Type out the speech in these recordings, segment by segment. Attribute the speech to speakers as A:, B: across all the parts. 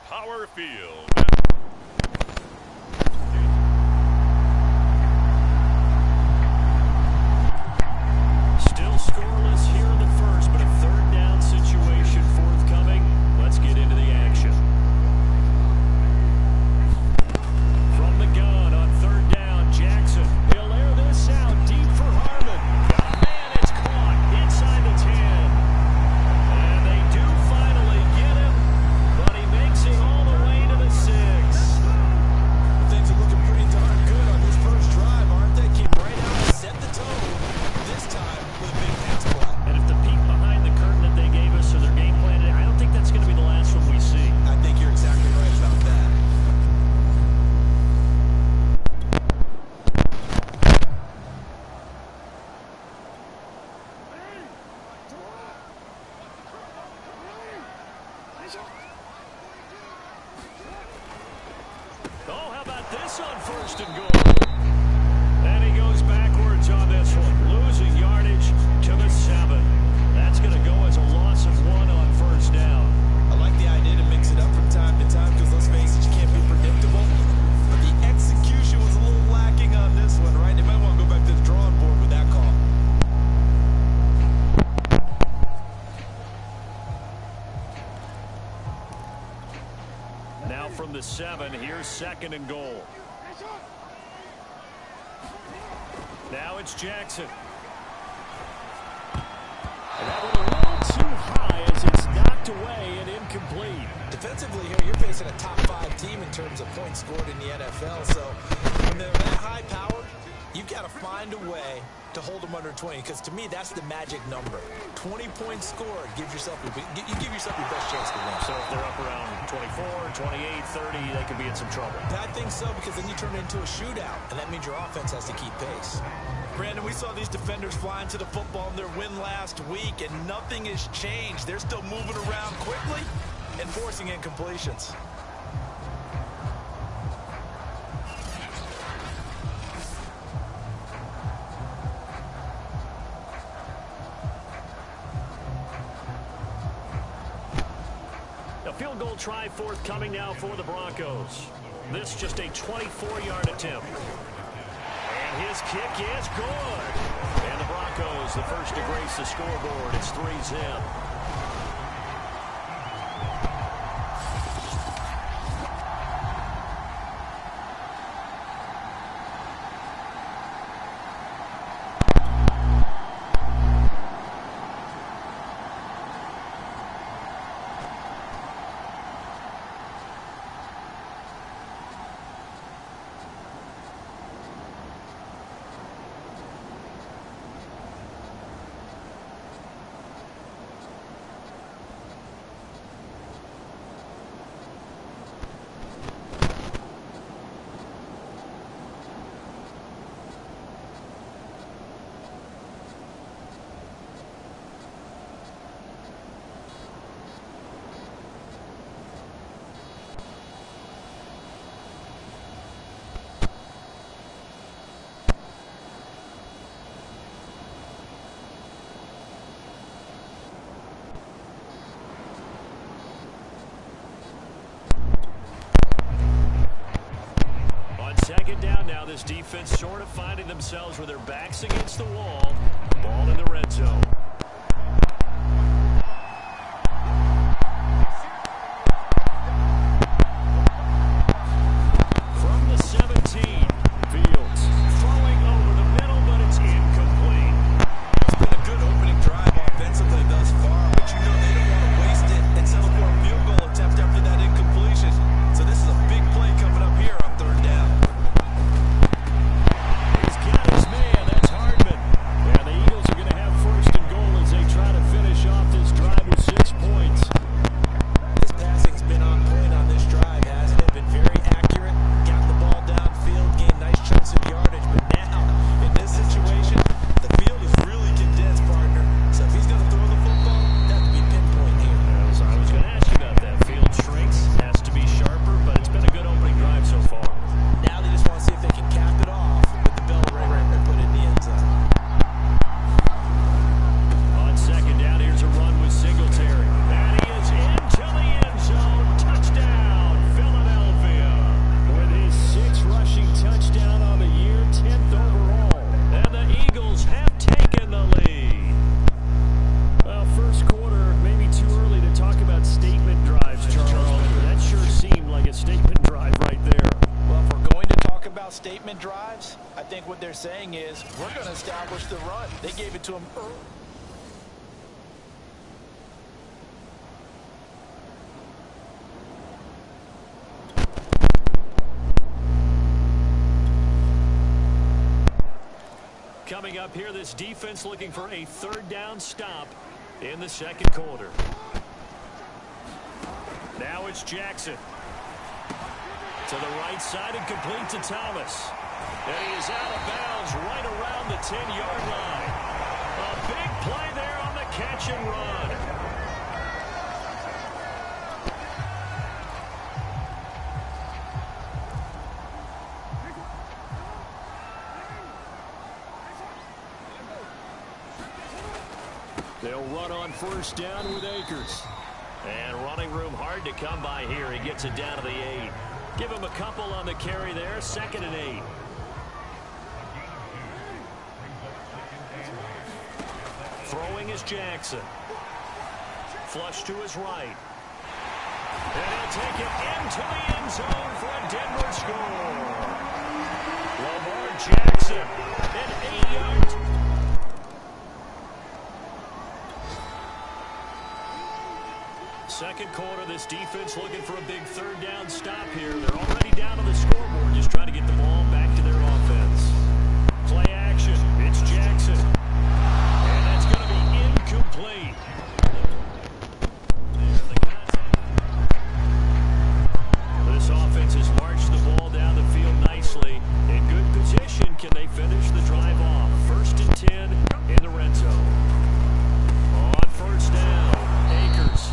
A: Power Field.
B: Still scoreless here in the first, but a third down situation forthcoming. Let's get into the action. From the gun on third down, Jackson. He'll air this out deep for Harmon. Man, it's caught inside the 10. And they do finally get him, but he makes it all the way to the 6.
C: Things are looking pretty darn good on this first drive, aren't they? Keep right out and set the tone, this time with a big pass play.
B: And if the peek behind the curtain that they gave us or their game plan, I don't think that's going to be the last one we see.
C: I think you're exactly right about that.
B: Oh, how about this on first and goal? And he goes backwards on this one, losing yardage to the 7. That's going to go as a loss of 1 on first down.
C: I like the idea to mix it up from time to time because let's face it, you can't be predictable. But the execution was a little lacking on this one, right? They might want to go back to the drawing board with that call.
B: Now from the 7, here's second and goal. Now it's Jackson. And that one a little too high as it's knocked away and incomplete.
C: Defensively here, you're facing a top 5 team in terms of points scored in the NFL. So when they're that high powered, you've got to find a way to hold them under 20, because to me that's the magic number. 20 points scored, you give yourself your best chance to win.
B: So if they're up around 24, 28, 30, they could be in some trouble.
C: I think so, because then you turn it into a shootout, and that means your offense has to keep pace. Brandon, we saw these defenders flying to the football in their win last week, and nothing has changed. They're still moving around quickly and forcing incompletions.
B: Field goal try forthcoming now for the Broncos. This just a 24-yard attempt. And his kick is good. And the Broncos, the first to grace the scoreboard. It's 3-zip. Second down now, this defense sort of finding themselves with their backs against the wall. Ball in the red zone. From the 17, Fields throwing over the middle, but it's incomplete.
C: It's been a good opening drive offensively thus far, but you know they don't want to waste it and settle for a field goal attempt after that incompletion. So this is a big play coming up here on third down.
B: He's got his man. That's Hardman. And the Eagles are going to have first and goal
C: what they're saying is, we're going to establish the run. They gave it to him early.
B: Coming up here, this defense looking for a third down stop in the second quarter. Now it's Jackson. To the right side and complete to Thomas. And he is out of bounds right around the 10-yard line. A big play there on the catch and run. They'll run on first down with Akers. And running room hard to come by here. He gets it down to the 8. Give him a couple on the carry there. 2nd and 8. Throwing is Jackson. Flush to his right. And he'll take it into the end zone for a Denver score. Lamar Jackson, an 8-yard. Second quarter, this defense looking for a big third down stop here. They're already down on the scoreboard, just trying to get the ball back to their offense. Play action. It's Jackson. And that's going to be incomplete. This offense has marched the ball down the field nicely. In good position, can they finish the drive off? 1st and 10 in the red zone. On first down, Akers.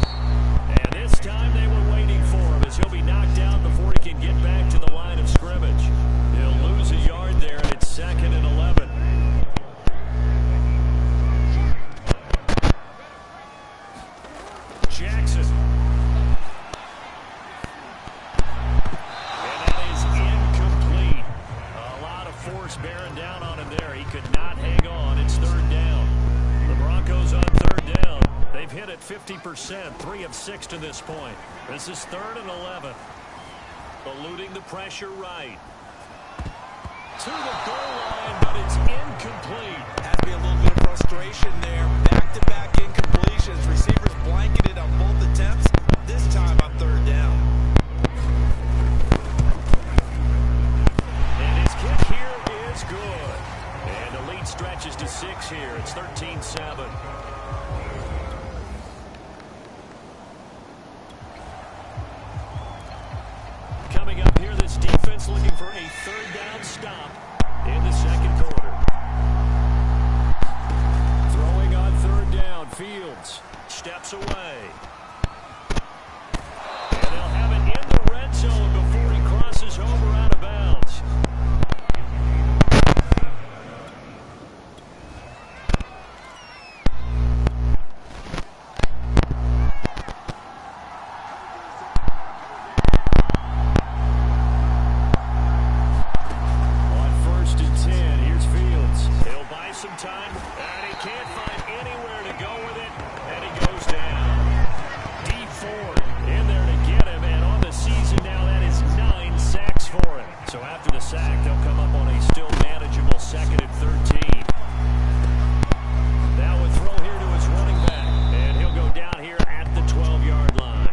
B: This time they were waiting for him as he'll be knocked down before he can get back to the line of scrimmage. He'll lose a yard there, and it's 2nd and 11. Jackson. And that is incomplete. A lot of force bearing down on him there. He could not hang on. It's 3rd down. The Broncos on 3rd down. They've hit it 50%, 3 of 6 to this point. This is 3rd and 11. Eluding the pressure right. To the goal line, but it's incomplete.
C: Has to be a little bit of frustration there. Back-to-back incompletions. Receivers blanketed on both attempts, this time on 3rd down.
B: And his kick here is good. And the lead stretches to 6 here. It's 13-7. Coming up here, this defense looking for a third down stop in the second quarter. Throwing on 3rd down, Fields steps away. And they'll have it in the red zone before he crosses over out of bounds. Time, and he can't find anywhere to go with it, and he goes down. Deep forward in there to get him, and on the season now, that is 9 sacks for him. So after the sack, they'll come up on a still manageable 2nd and 13. Now a throw here to his running back, and he'll go down here at the 12-yard line.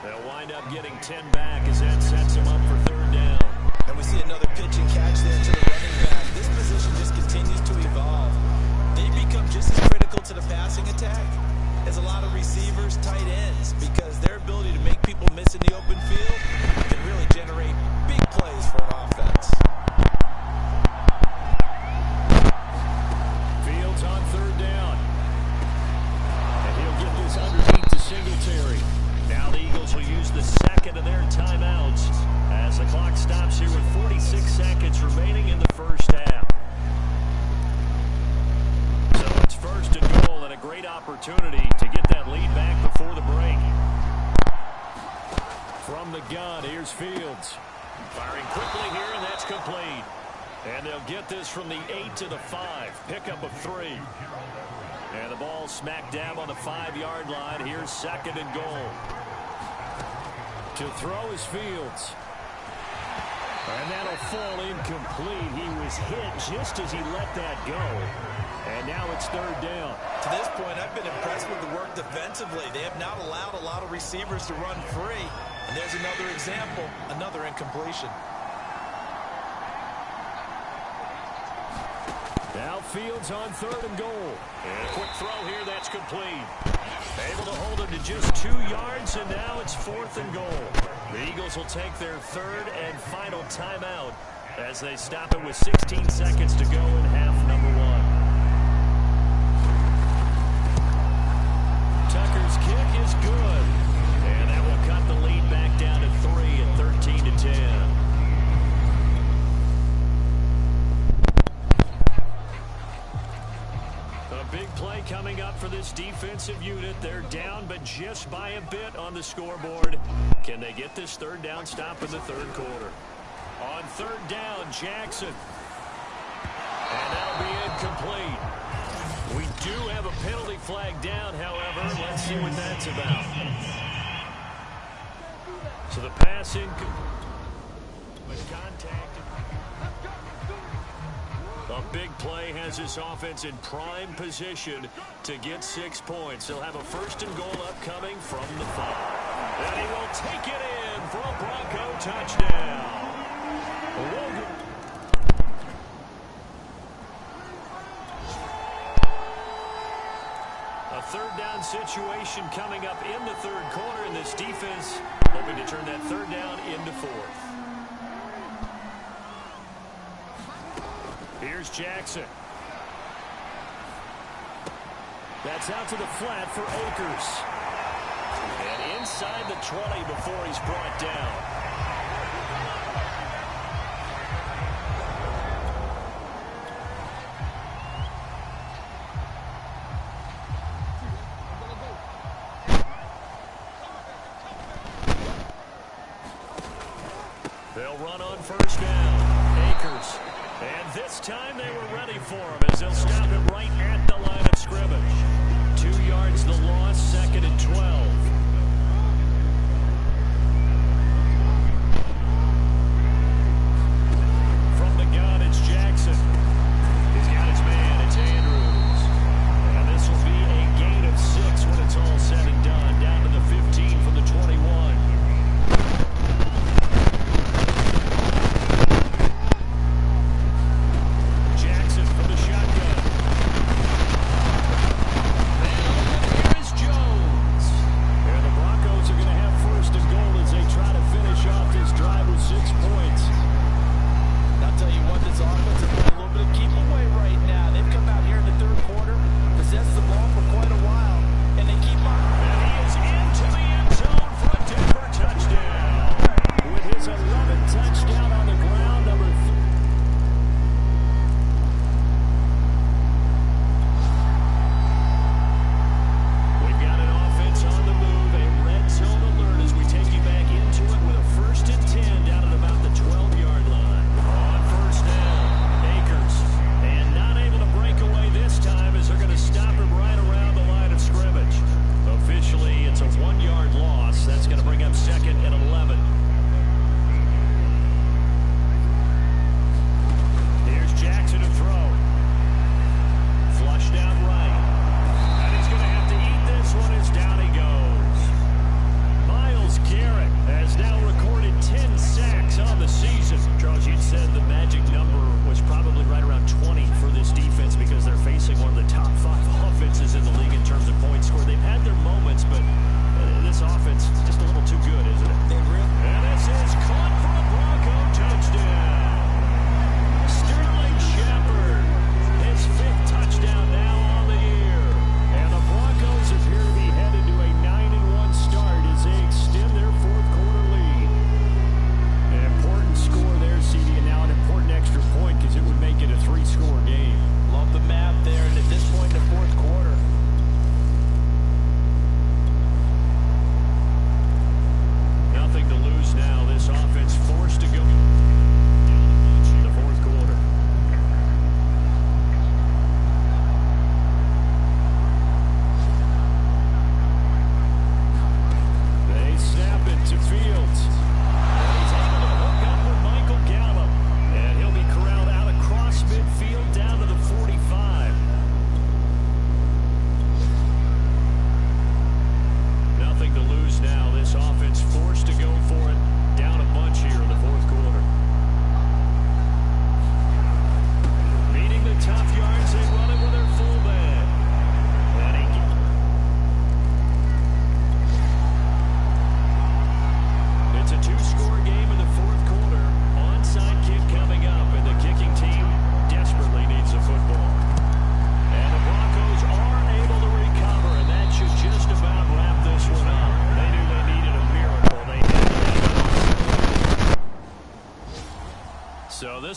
B: They'll wind up getting 10 back as that sets him up for 3rd down.
C: And we see another pitch and catch there to the running back. This position just continues to evolve. They become just as critical to the passing attack as a lot of receivers, tight ends, because their ability to make people miss in the open field can really generate big plays for an offense.
B: Fields on 3rd down. And he'll get this underneath to Singletary. Now the Eagles will use the 2nd of their timeouts as the clock stops here with 46 seconds remaining in the first half. So it's 1st and goal and a great opportunity to get that lead back before the break. From the gun, here's Fields. Firing quickly here, and that's complete. And they'll get this from the 8 to the 5. Pickup of 3. And the ball smack dab on the 5-yard line. Here's 2nd and goal. To throw is Fields. And that'll fall incomplete. He was hit just as he let that go. And now it's third down.
C: To this point, I've been impressed with the work defensively. They have not allowed a lot of receivers to run free. And there's another example, another incompletion.
B: Now Fields on third and goal. And a quick throw here, that's complete. Able to hold him to just 2 yards, and now it's fourth and goal. The Eagles will take their third and final timeout as they stop it with 16 seconds to go in half number 1. Tucker's kick is good. And that will cut the lead back down to 3 at 13-10. Big play coming up for this defensive unit. They're down, but just by a bit on the scoreboard. Can they get this third down stop in the third quarter? On third down, Jackson. And that'll be incomplete. We do have a penalty flag down, however. Let's see what that's about. So the passing was contacted. A big play has this offense in prime position to get 6 points. He'll have a first and goal upcoming from the 5. And he will take it in for a Bronco touchdown. A third down situation coming up in the third quarter, and this defense hoping to turn that third down into fourth. Here's Jackson. That's out to the flat for Akers. And inside the 20 before he's brought down. They'll run on first down. Akers. And this time they were ready for him as they'll stop him right at the line of scrimmage. 2 yards the loss, second and 12. From the gun, it's Jackson. He's got his man, it's Andrews. And this will be a gain of 6 when it's all said and done. Down to the 15 from the 21.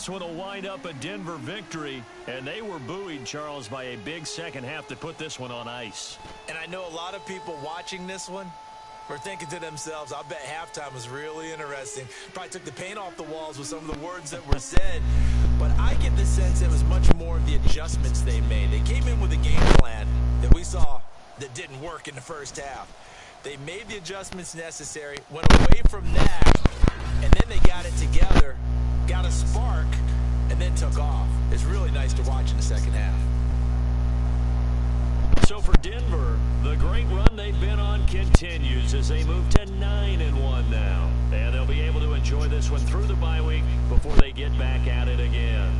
B: one will wind up a Denver victory, and they were buoyed, Charles, by a big second half that put this one on ice.
C: And I know a lot of people watching this one were thinking to themselves, I bet halftime was really interesting. Probably took the paint off the walls with some of the words that were said. But I get the sense it was much more of the adjustments they made. They came in with a game plan that we saw that didn't work in the first half. They made the adjustments necessary, went away from that, and then they got it together, got a spark, and then took off. It's really nice to watch in the second half.
B: So for Denver, the great run they've been on continues as they move to 9-1 now. And they'll be able to enjoy this one through the bye week before they get back at it again.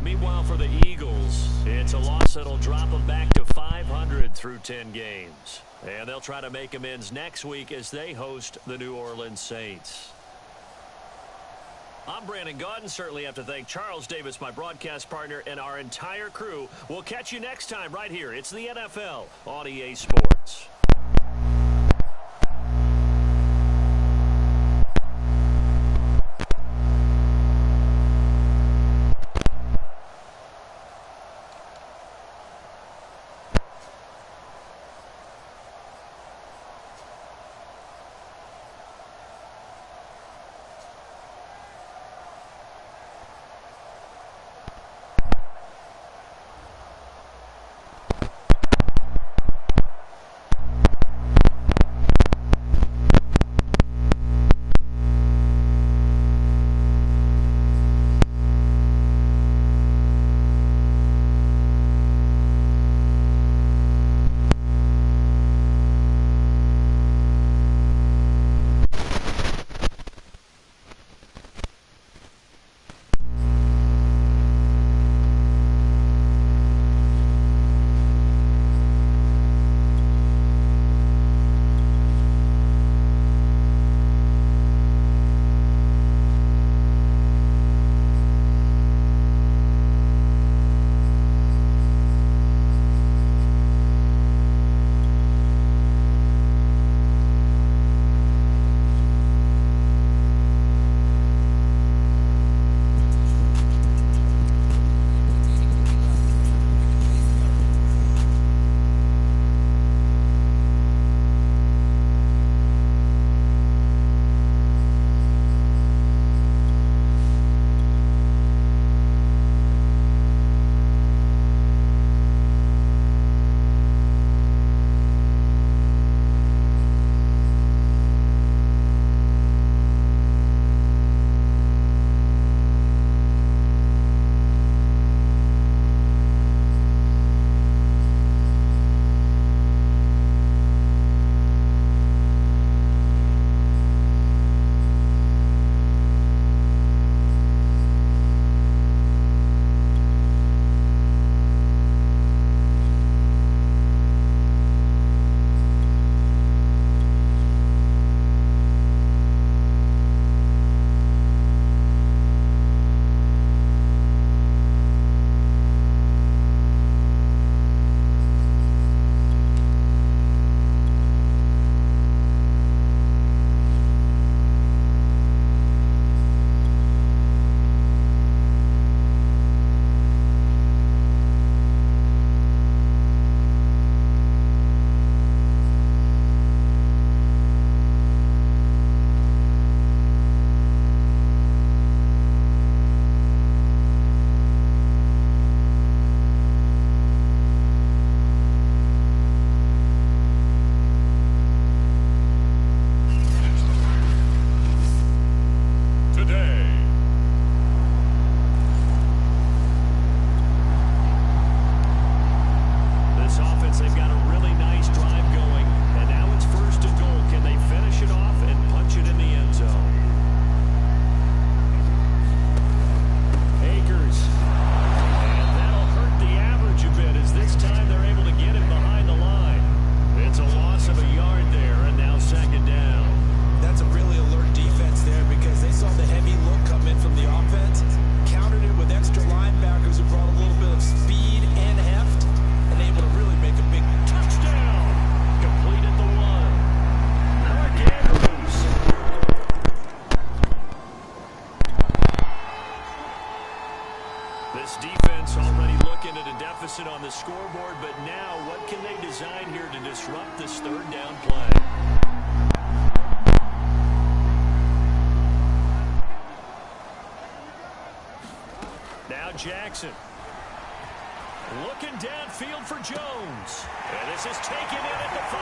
B: Meanwhile, for the Eagles, it's a loss that'll drop them back to 500 through 10 games. And they'll try to make amends next week as they host the New Orleans Saints. I'm Brandon Gaudin. Certainly have to thank Charles Davis, my broadcast partner, and our entire crew. We'll catch you next time right here. It's the NFL on EA Sports. deficit on the scoreboard, but now what can they design here to disrupt this third down play? Now Jackson. Looking downfield for Jones. And this is taken in at the 5.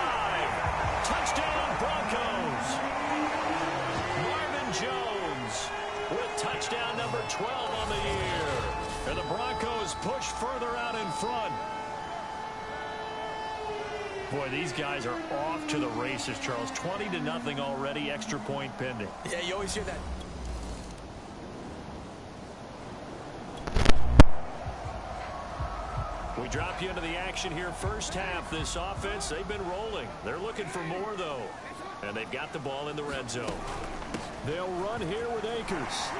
B: Touchdown, Broncos. Marvin Jones with touchdown number 12 on the year. And the Broncos push further out in front. Boy, these guys are off to the races, Charles. 20-0 already, extra point pending.
C: Yeah, you always hear that.
B: We drop you into the action here. First half, this offense, they've been rolling. They're looking for more, though. And they've got the ball in the red zone. They'll run here with Akers.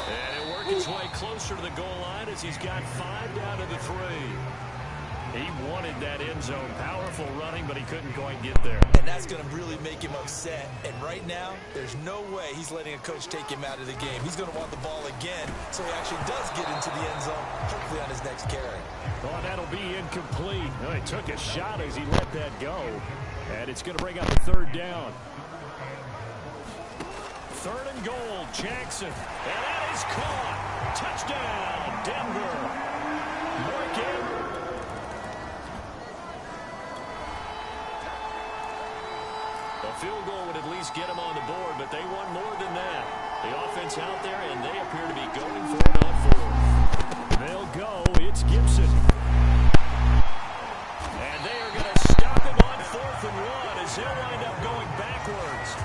B: And it'll work its way closer to the goal line as he's got 5 down to the 3. He wanted that end zone. Powerful running, but he couldn't quite get there.
C: And that's going to really make him upset. And right now, there's no way he's letting a coach take him out of the game. He's going to want the ball again, so he actually does get into the end zone, hopefully on his next carry.
B: Oh, that'll be incomplete. Well, he took a shot as he let that go. And it's going to bring up a third down. 3rd and goal, Jackson. And that is caught. Touchdown, Denver. Morgan. A field goal would at least get them on the board, but they want more than that. The offense out there, and they appear to be going for it on 4th. They'll go. It's Gibson. And they are going to stop him on 4th and 1 as they'll wind up going backwards.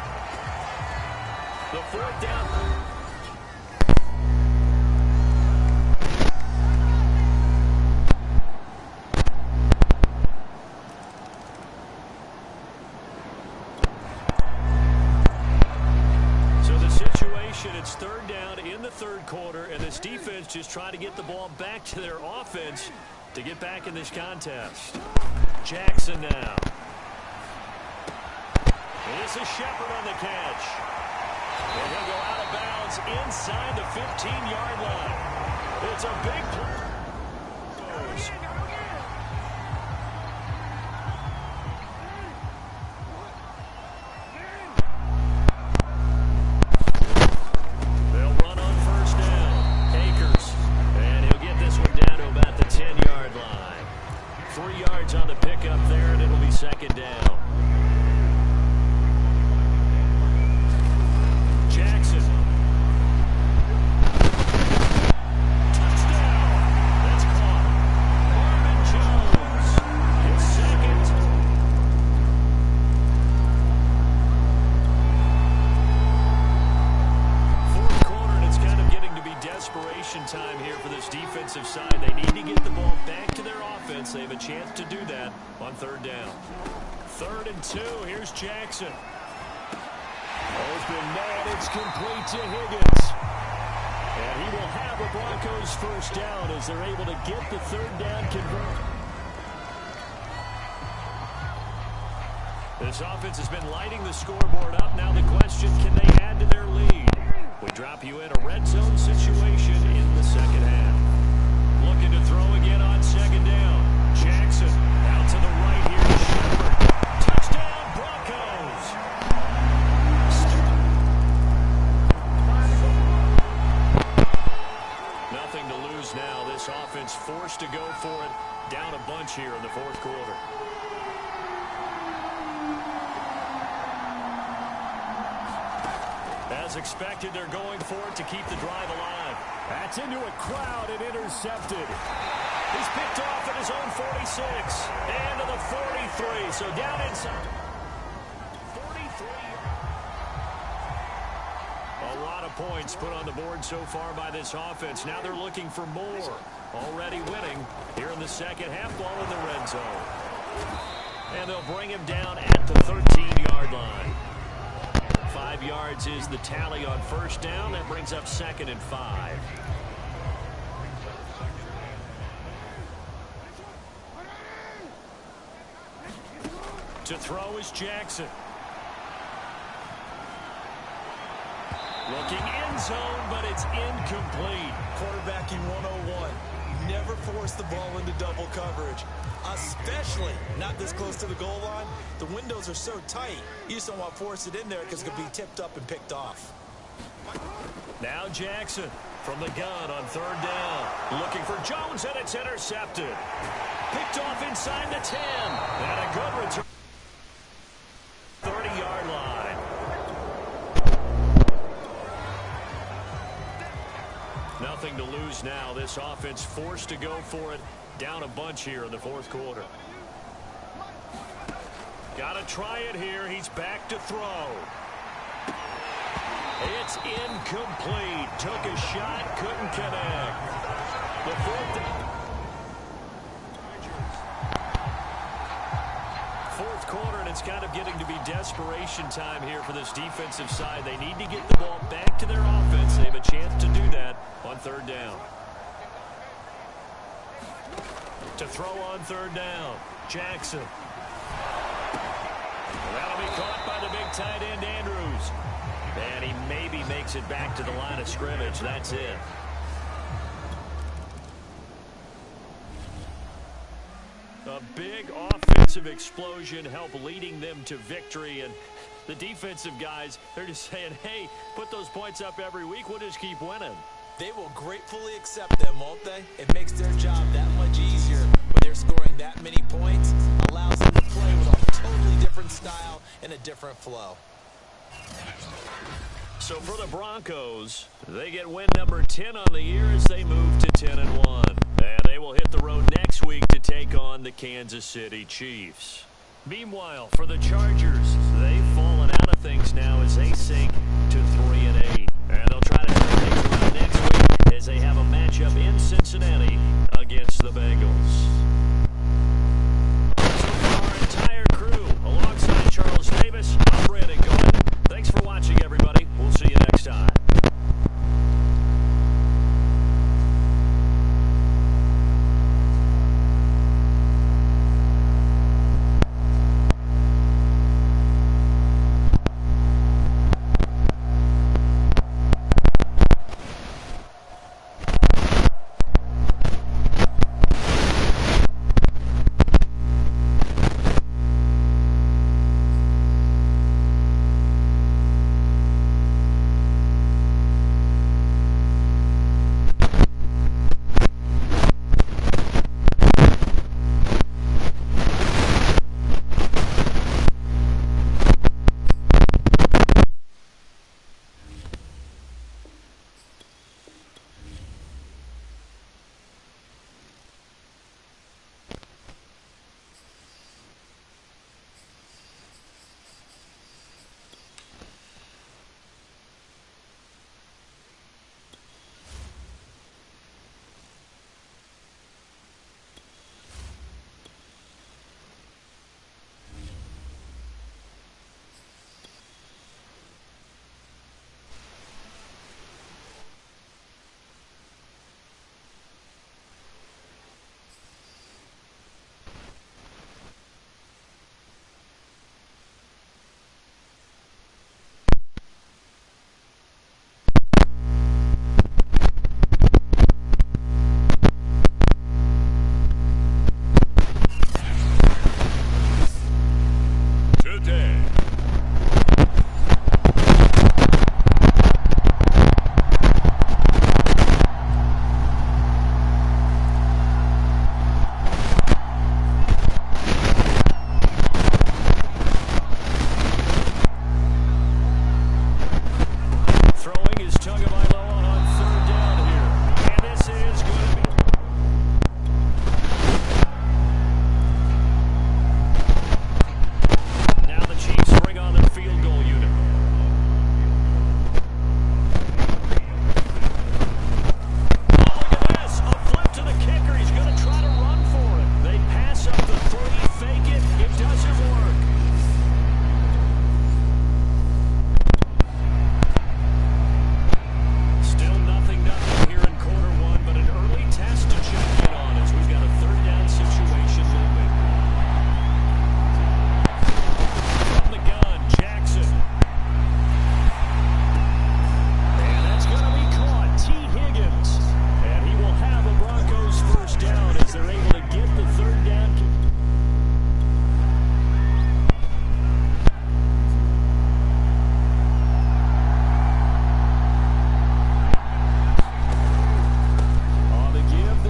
B: The 4th down. It's 3rd down in the 3rd quarter, and this defense just trying to get the ball back to their offense to get back in this contest. Jackson now. And this is Shepard on the catch. And he'll go out of bounds inside the 15-yard line. It's a big play. On the pickup there, and it'll be 2nd down. Jackson. Touchdown. That's caught. Marvin Jones. His 2nd. 4th quarter, and it's kind of getting to be desperation time here for this defensive side. They need to get the ball back to their offense. They have a chance to do that on 3rd down. 3rd and 2. Here's Jackson. Open man. It's complete to Higgins. And he will have a Broncos 1st down as they're able to get the 3rd down converted. This offense has been lighting the scoreboard up. Now the question, can they add to their lead? We drop you in a red zone situation in the 2nd half. Looking to throw again on 2nd down. Jackson out to the right here to Shepard. Touchdown, Broncos. Nothing to lose now. This offense forced to go for it. Down a bunch here in the 4th quarter. As expected, they're going for it to keep the drive alive. That's into a crowd and intercepted. He's picked off at his own 46 and to the 43. So down inside. 43. A lot of points put on the board so far by this offense. Now they're looking for more. Already winning here in the 2nd half. Ball in the red zone. And they'll bring him down at the 13-yard line. 5 yards is the tally on 1st down. That brings up 2nd and 5. To throw is Jackson. Looking end zone, but it's incomplete.
C: Quarterbacking 101. force the ball into double coverage, especially not this close to the goal line. The windows are so tight, you just don't want to force it in there because it could be tipped up and picked off.
B: Now Jackson from the gun on third down. Looking for Jones, and it's intercepted. Picked off inside the 10. And a good return. 30-yard line. Nothing to lose now. This offense forced to go for it. Down a bunch here in the fourth quarter. Got to try it here. He's back to throw. It's incomplete. Took a shot, couldn't connect. The fourth quarter, and it's kind of getting to be desperation time here for this defensive side. They need to get the ball back to their offense. They have a chance to do that on third down. To throw on third down, Jackson. That'll be caught by the big tight end, Andrews. And he maybe makes it back to the line of scrimmage. That's it. A big offensive explosion helped leading them to victory. And the defensive guys, they're just saying, hey, put those points up every week. We'll just keep winning.
C: They will gratefully accept them, won't they? It makes their job that much easier when they're scoring that many points. Allows them to play with a totally different style and a different flow.
B: So for the Broncos, they get win number 10 on the year as they move to 10-1. And they will hit the road next week to take on the Kansas City Chiefs. Meanwhile, for the Chargers, they've fallen out of things now as they sink to 3-8. And they'll try to turn things around next week as they have a matchup in Cincinnati against the Bengals. So for our entire crew, alongside Charles Davis, I'm Brandon Gordon. Thanks for watching, everybody. We'll see you next time.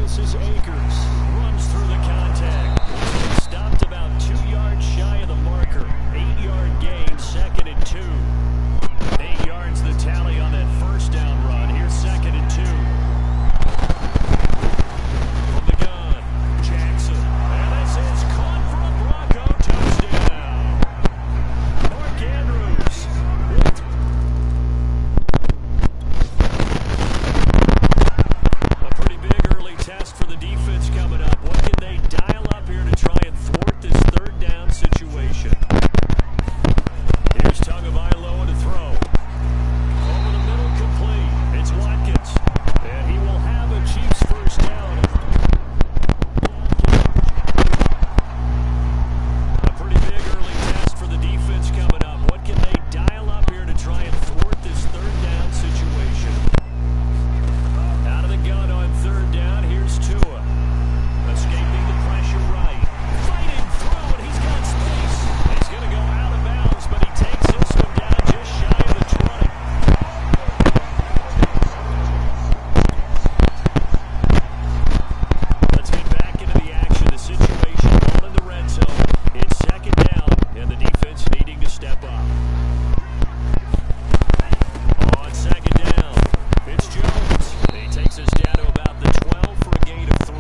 B: This is Akers. Runs through the contact. Stopped about 2 yards shy of the marker. 8-yard gain, 2nd and 2. 8 yards the tally on that first down run. Here's 2nd and 2. From the gun, Jackson. And this is caught for a Bronco touchdown. Mark Andrews. A pretty big early test for the defense coming up. What can they dial up here to try and thwart this third down situation? Here's Tagovailoa to throw. Over the middle, complete. It's Watkins. And he will have a Chiefs first down. A pretty big early test for the defense coming up. What can they dial up here to try and thwart this third down situation? Out of the gun on third down, here's Tua. Escaping the pressure right. Fighting through, and he's got space. He's going to go out of bounds, but he takes this one down just shy of the 20. Let's get back into the action. The situation, ball in the red zone. It's 2nd down, and the defense needing to step up. On 2nd down, it's Jones. He takes us down to about the 12 for a gain of 3.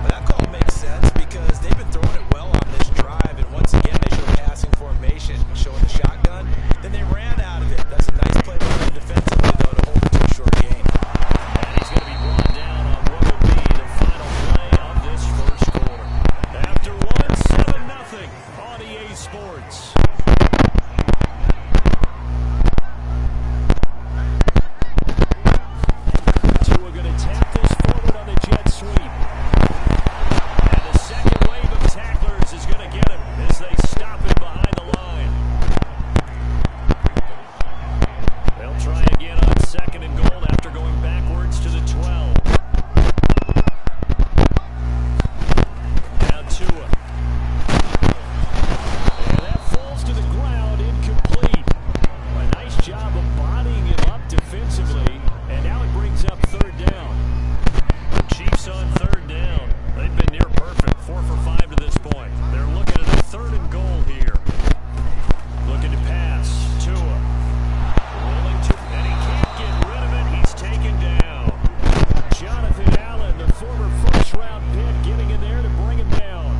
C: But that call makes sense because they've been throwing it well on this drive, and once again they show passing formation, showing the shotgun. Then they ran out of it. That's a nice play by them defensively, though, to hold it to a short gain.
B: And he's going to be brought down on what will be the final play of this first quarter. After 7-0 on EA Sports. Tua going to tap this forward on the jet sweep. And the second wave of tacklers is going to get him as they stop him behind the line. They'll try again on 2nd and goal after going backwards to the 12. Now Tua. And that falls to the ground, incomplete. A nice job of bodying him up defensively, and now it brings up third down. The Chiefs on third down. They've been near perfect, 4 for 5 to this point. They're looking at a 3rd and goal here. Looking to pass. Tua. Rolling to, and he can't get rid of it. He's taken down. Jonathan Allen, the former first-round pick, getting in there to bring him down.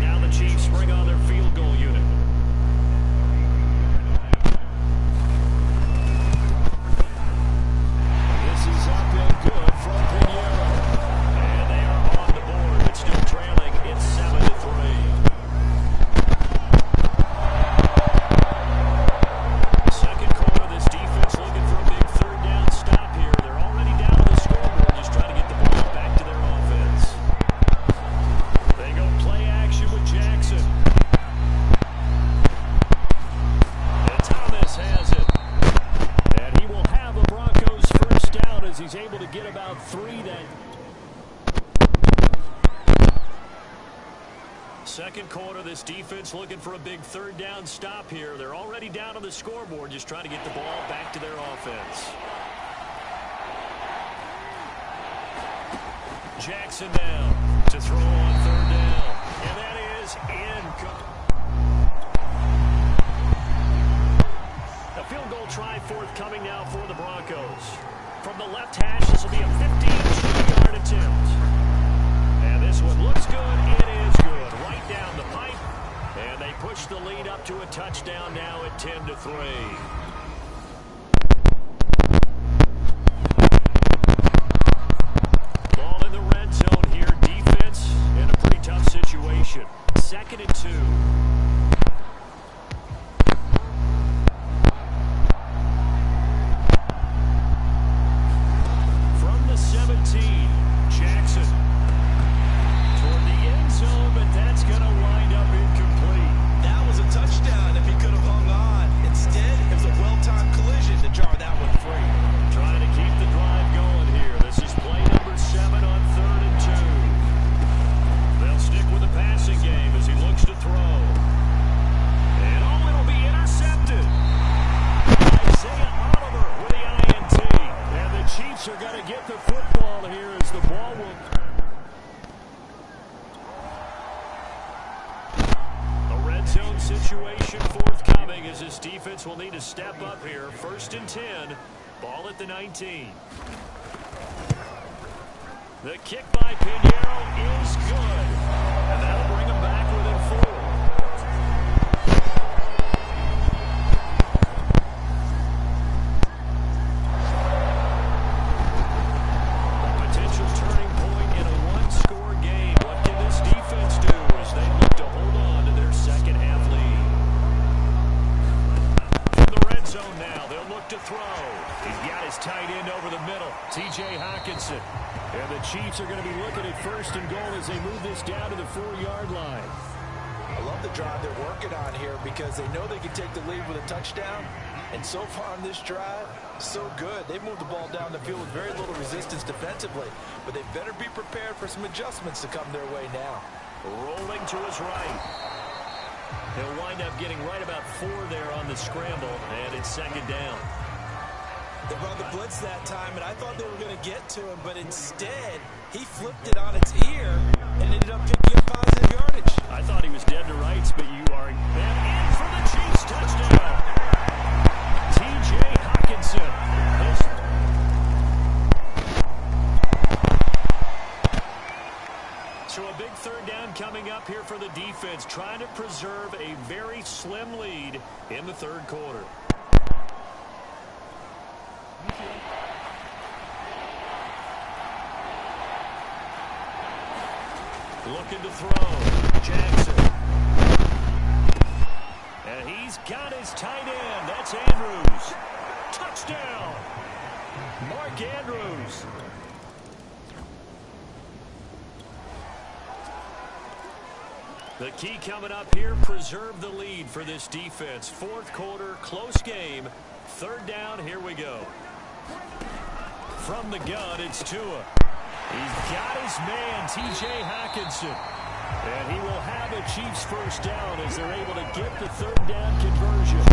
B: Now the Chiefs bring on their field goal unit. This is up and good from Pinheiro. And they are on the board, but still trailing. It's 7-3. Second quarter, this defense looking for a big third down stop here. They're already down on the scoreboard, just trying to get the ball back to their offense. They go play action with Jackson. And Thomas has it. And he will have a Broncos first down as he's able to get about 3 then. Second quarter, this defense looking for a big third down stop here. They're already down on the scoreboard, just trying to get the ball back to their offense. Jackson down to throw on third down. And that is incomplete. A field goal try forthcoming now for the Broncos. From the left hash, this will be a 52-yard attempt. And this one looks good. It is good. Right down the pipe. And they push the lead up to a touchdown now at 10-3. Ball in the red zone here. Defense in a pretty tough situation. 2nd and 2. From the 17, Jackson toward the end zone, but that's going to wind up incomplete.
C: That was a touchdown if he could have hung on. Instead, it was a well-timed collision to jar that one free.
B: Trying to keep the drive going here. This is play number 7 on 3rd and 2. They'll stick with the passing game as he looks to throw. situation forthcoming as this defense will need to step up here. 1st and 10. Ball at the 19. The kick by Pinheiro is good. And that'll bring him back within 4. And the Chiefs are going to be looking at 1st and goal as they move this down to the 4-yard line.
C: I love the drive they're working on here because they know they can take the lead with a touchdown. And so far on this drive, so good. They've moved the ball down the field with very little resistance defensively. But they better be prepared for some adjustments to come their way now.
B: Rolling to his right. He'll wind up getting right about 4 there on the scramble. And it's 2nd down.
C: They brought the blitz that time, and I thought they were going to get to him, but instead, he flipped it on its ear and ended up picking up positive yardage.
B: I thought he was dead to rights, but you are. And in for the Chiefs touchdown. T.J. Hawkinson. So a big 3rd down coming up here for the defense, trying to preserve a very slim lead in the 3rd quarter. Looking to throw. Jackson. And he's got his tight end. That's Andrews. Touchdown. Mark Andrews. The key coming up here, preserve the lead for this defense. 4th quarter, close game. 3rd down, here we go. From the gun, it's Tua. He's got his man, T.J. Hawkinson. And he will have a Chiefs 1st down as they're able to get the 3rd down conversion.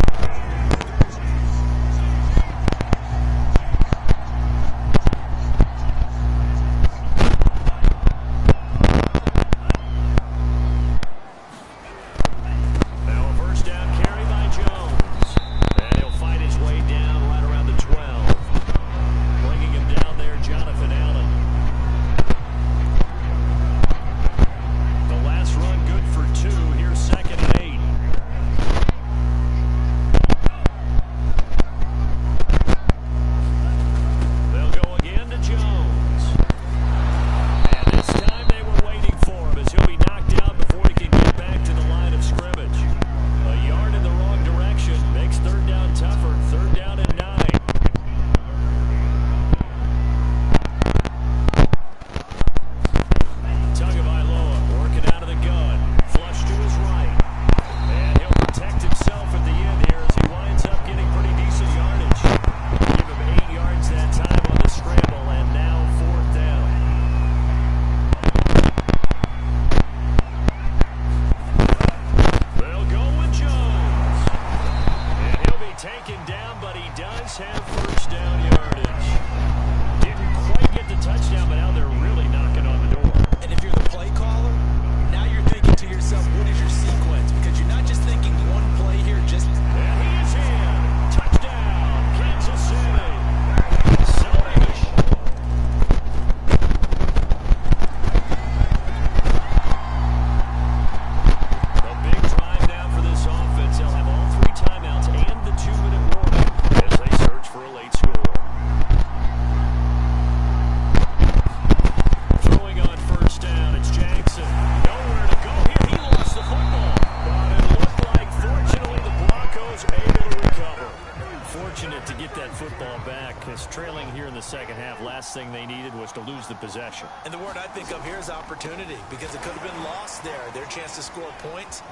B: Last thing they needed was to lose the possession.
C: And the word I think of here is opportunity, because it could have been lost there, their chance to score points.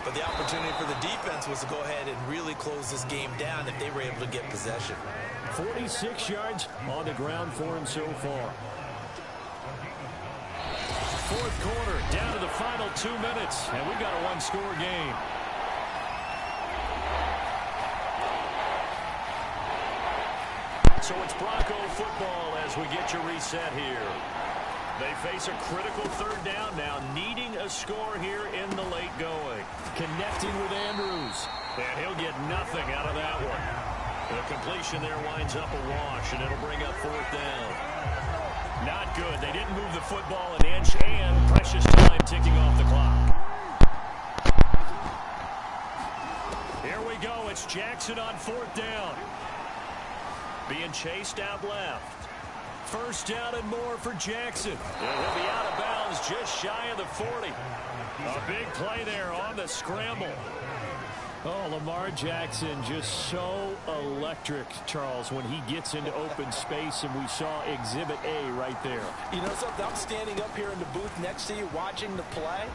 C: But the opportunity for the defense was to go ahead and really close this game down if they were able to get possession.
B: 46 yards on the ground for him so far. 4th quarter, down to the final 2 minutes, and we've got a one-score game. So it's Bronco football as we get your reset here. They they face a critical third down now, needing a score here in the late going. Connecting with Andrews. And he'll get nothing out of that one. The completion there winds up a wash, and it'll bring up fourth down. Not good. They didn't move the football an inch, and precious time ticking off the clock. Here we go. It's Jackson on fourth down. Being chased out left. First down and more for Jackson. And he'll be out of bounds just shy of the 40. A big play there on the scramble. Oh, Lamar Jackson just so electric, Charles, when he gets into open space, and we saw Exhibit A right there.
C: You know something? I'm standing up here in the booth next to you watching the play.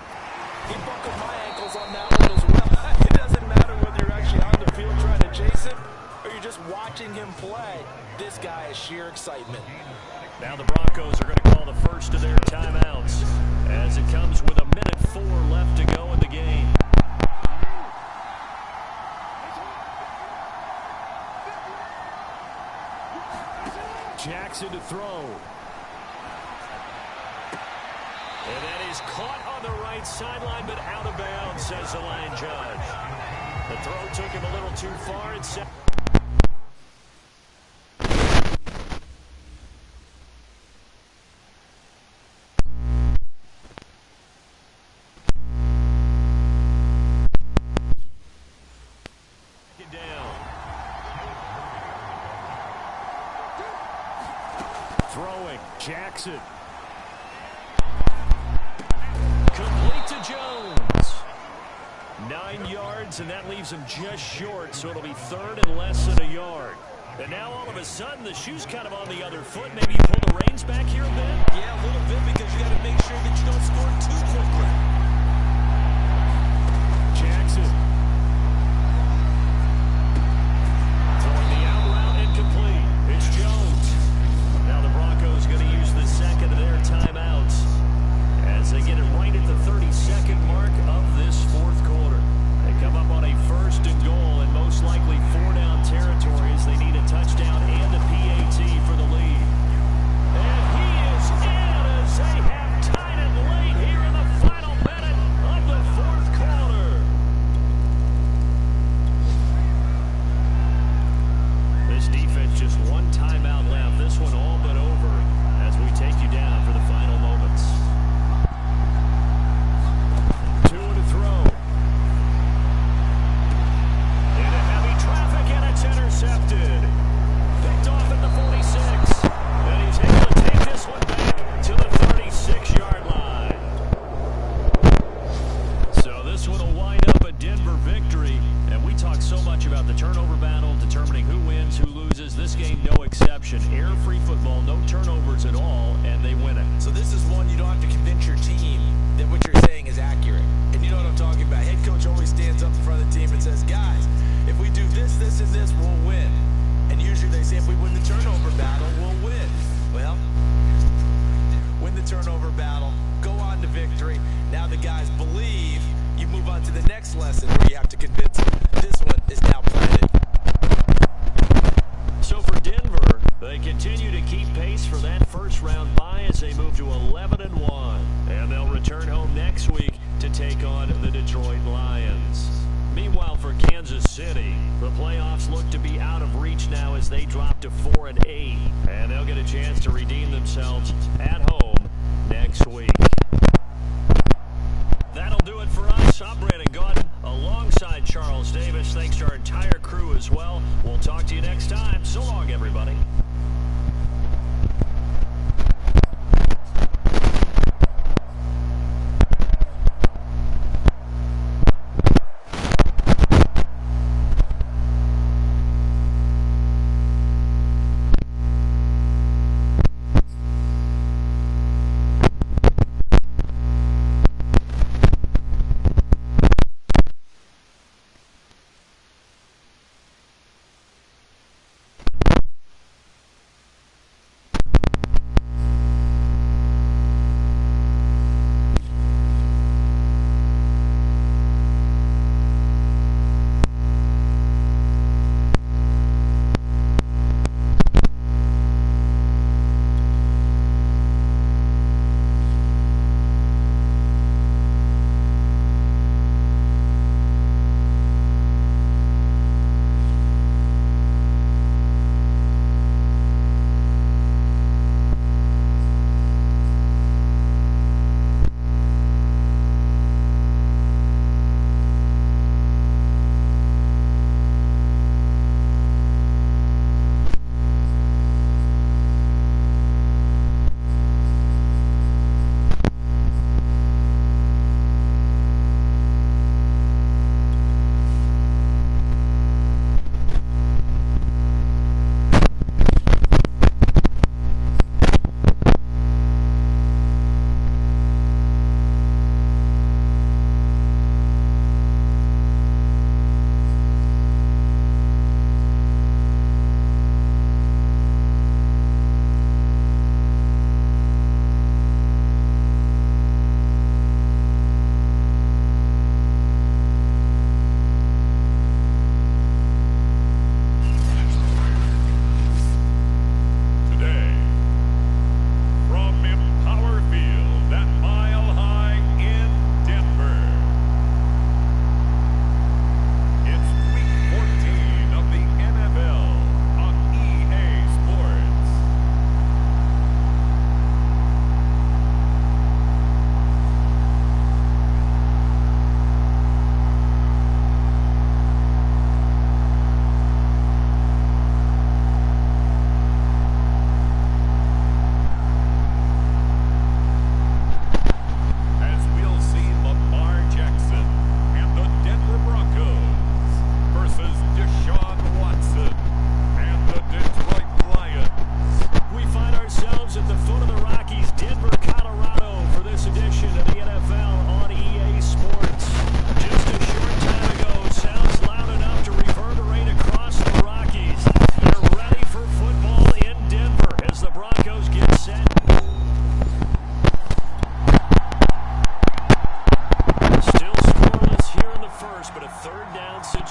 C: He buckled my ankles on that one as well. It doesn't matter whether you're actually on the field trying to chase him or you're just watching him play. This guy is sheer excitement.
B: Now the Broncos are going to call the first of their timeouts as it comes with 1:04 left to go in the game. Jackson to throw. And that is caught on the right sideline, but out of bounds, says the line judge. The throw took him a little too far. It's set. Throwing, Jackson. Complete to Jones. 9 yards, and that leaves him just short, so it'll be third and less than a yard. And now all of a sudden, the shoe's kind of on the other foot. Maybe you pull the reins back here a bit?
C: Yeah, a little bit, because you got to make sure that you don't score too quickly.
B: Jackson. Throwing the out route incomplete. It's Jones. Now the Broncos going to use the second of their timeouts as they get it right at the 32nd mark of this fourth quarter. They come up on a first and goal and most likely 4-down territory as they need a touchdown and a PAT for the lead. And he is in as they have tied it late here in the final minute of the fourth quarter. This defense just one timeout left. This one all but over as we take you down for the final moments. Two to throw. Into heavy traffic, and it's intercepted. Picked off at the 46. And he's able to take this one back to the 36-yard line. So this one will wind up a Denver victory. And we talk so much about the turnover battle, determining who wins, who loses. This game, no exception. Error-free football, no turnovers at all, and they win it.
C: So this is one you don't have to convince your team that what you're saying is accurate. And you know what I'm talking about. Head coach always stands up in front of the team and says, guys, if we do this, this, and this, we'll win. And usually they say if we win the turnover battle, we'll win. Well, win the turnover battle, go on to victory. Now the guys believe. You move on to the next lesson where you have to convince them. This one is now planted.
B: So for Denver, they continue to keep pace for that first-round bye as they move to 11-1. And they'll return home next week to take on the Detroit Lions. Meanwhile, for Kansas City, the playoffs look to be out of reach now as they drop to 4-8. And they'll get a chance to redeem themselves at home next week. That'll do it for us. I'm Brandon Gaudin alongside Charles Davis. Thanks to our entire crew as well. We'll talk to you next time. So long, everybody.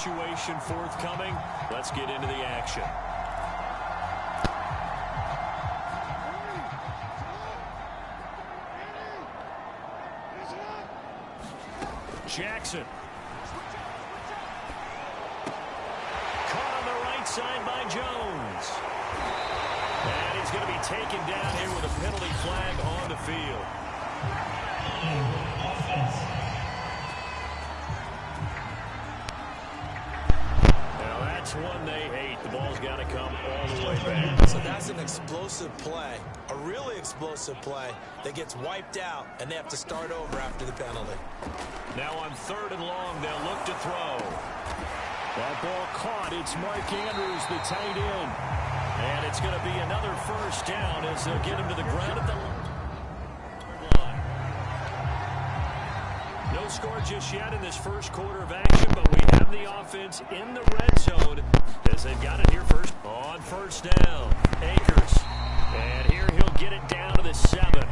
B: situation forthcoming. Let's get into the action. Jackson. Caught on the right side by Jones. And he's going to be taken down here with a penalty flag on the field. Now that's one they hate. The ball's got to come all the way back.
C: So that's an explosive play, a really explosive play that gets wiped out, and they have to start over after the penalty.
B: Now on 3rd and long, they'll look to throw. That ball caught. It's Mark Andrews, the tight end. And it's going to be another first down as they'll get him to the ground at the line. No score just yet in this first quarter of action, but we have the offense in the red zone as they've got it here first. On 1st down, Akers. And here he'll get it down to the 7.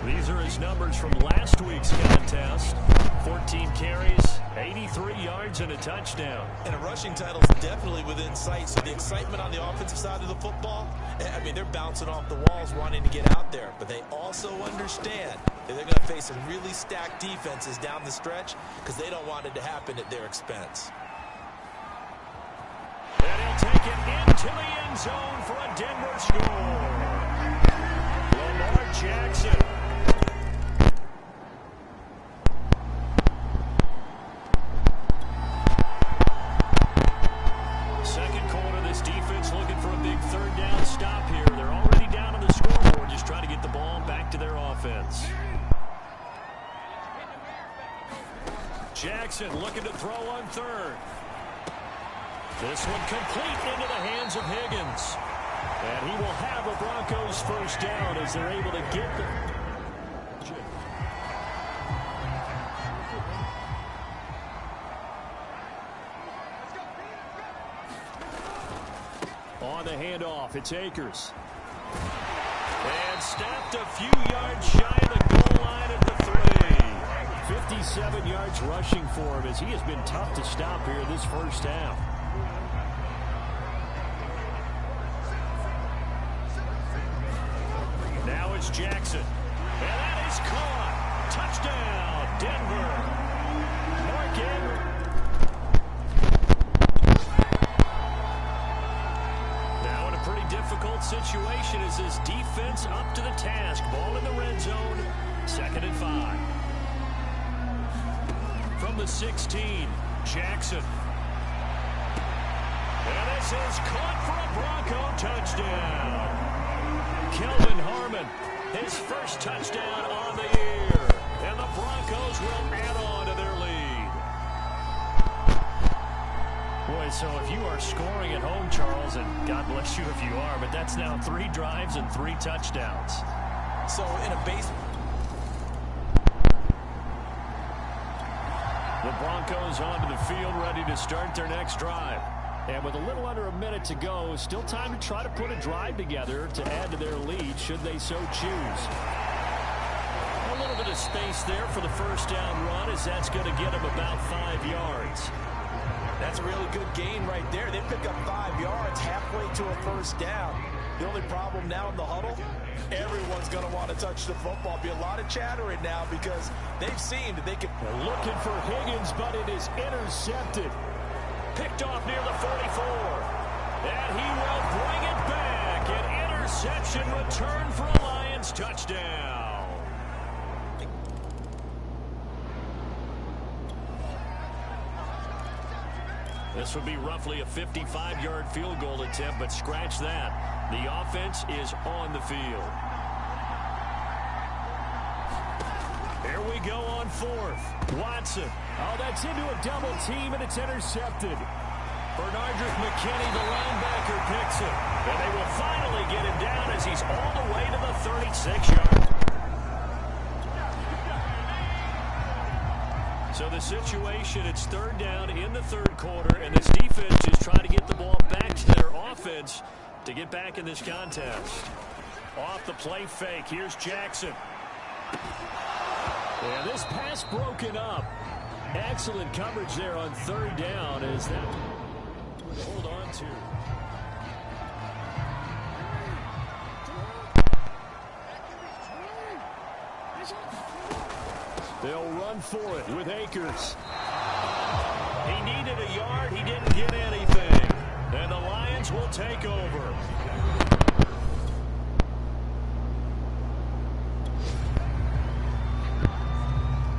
B: These are his numbers from last week's contest. 14 carries, 83 yards, and a touchdown.
C: And a rushing title is definitely within sight. So the excitement on the offensive side of the football, I mean, they're bouncing off the walls wanting to get out there. But they also understand that they're going to face some really stacked defenses down the stretch because they don't want it to happen at their expense.
B: And he'll take it into the end zone for a Denver score. Lamar Jackson. Second quarter, this defense looking for a big 3rd down stop here. They're already down on the scoreboard, just trying to get the ball back to their offense. Jackson looking to throw on 3rd. This one complete into the hands of Higgins. And he will have a Broncos first down as they're able to get the... On the handoff, it's Akers. And snapped a few yards shy of the goal line at the 3. 57 yards rushing for him as he has been tough to stop here this first half. Now it's Jackson. And that is caught. Touchdown, Denver. Mark Andrews. Now in a pretty difficult situation as this defense up to the task. Ball in the red zone. 2nd and 5. From the 16, Jackson. And this is caught for a Bronco touchdown. Kelvin Harmon, his first touchdown on the year. And the Broncos will add on to their lead. Boy, so if you are scoring at home, Charles, and God bless you if you are, but that's now 3 drives and 3 touchdowns.
C: So in a base...
B: The Broncos onto the field ready to start their next drive. And with a little under a minute to go, still time to try to put a drive together to add to their lead should they so choose. A little bit of space there for the first down run as that's going to get them about 5 yards.
C: That's a really good gain right there. They pick up 5 yards halfway to a first down. The only problem now in the huddle, everyone's going to want to touch the football. Be a lot of chattering now because they've seen that they can...
B: They're looking for Higgins, but it is intercepted. Picked off near the 44. And he will bring it back. An interception return for a Lions touchdown. This would be roughly a 55-yard field goal attempt, but scratch that. The offense is on the field. Here we go on 4th. Watson. Oh, that's into a double team, and it's intercepted. Bernardrick McKinney, the linebacker, picks it. And they will finally get him down as he's all the way to the 36-yard. So the situation, it's 3rd down in the 3rd quarter, and this defense is trying to get the ball back to their offense to get back in this contest. Off the play fake, here's Jackson. And this pass broken up. Excellent coverage there on third down as that would hold on to. They'll run for it with Akers. He needed a yard. He didn't get anything. And the Lions will take over.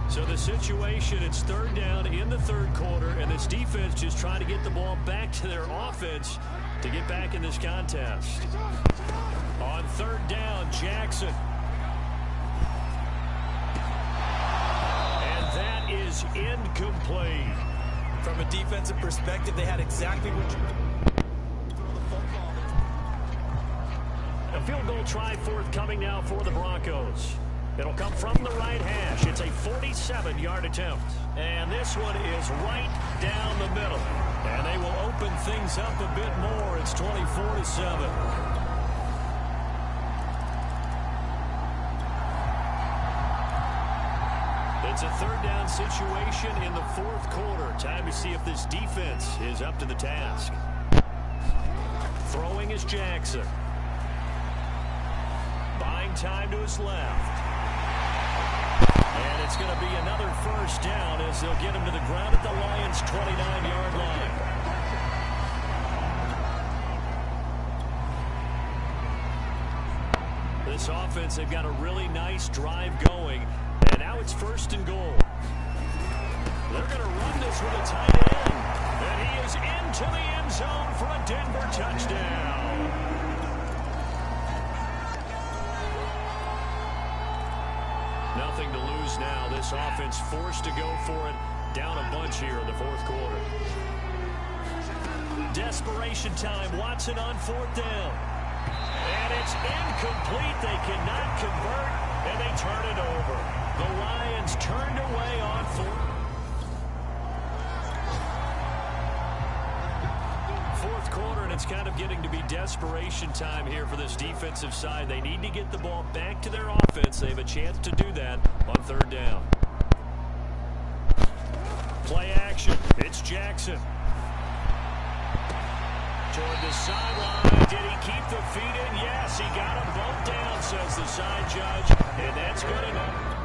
B: So the situation, it's third down in the third quarter, and this defense just trying to get the ball back to their offense to get back in this contest. On third down, Jackson. And that is incomplete.
C: From a defensive perspective, they had exactly what you throw the football.
B: A field goal try forthcoming now for the Broncos. It'll come from the right hash. It's a 47-yard attempt. And this one is right down the middle. And they will open things up a bit more. It's 24-7. It's a third down situation in the fourth quarter. Time to see if this defense is up to the task. Throwing is Jackson. Buying time to his left. And it's going to be another first down as they'll get him to the ground at the Lions' 29-yard line. This offense, they've got a really nice drive going. And now it's first and goal. They're going to run this with a tight end. And he is into the end zone for a Denver touchdown. Nothing to lose now. This offense forced to go for it. Down a bunch here in the fourth quarter. Desperation time. Watson on fourth down. And it's incomplete. They cannot convert, and they turn it over. The Lions turned away on fourth quarter, and it's kind of getting to be desperation time here for this defensive side. They need to get the ball back to their offense. They have a chance to do that on third down. Play action. It's Jackson. Toward the sideline. Did he keep the feet in? Yes, he got him bumped down, says the side judge. And that's good enough.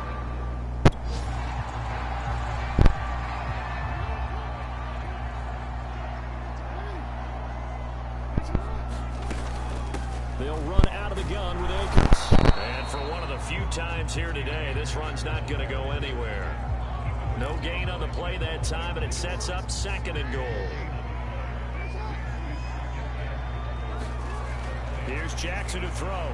B: They'll run out of the gun with Akers. And for one of the few times here today, this run's not going to go anywhere. No gain on the play that time, and it sets up second and goal. Here's Jackson to throw.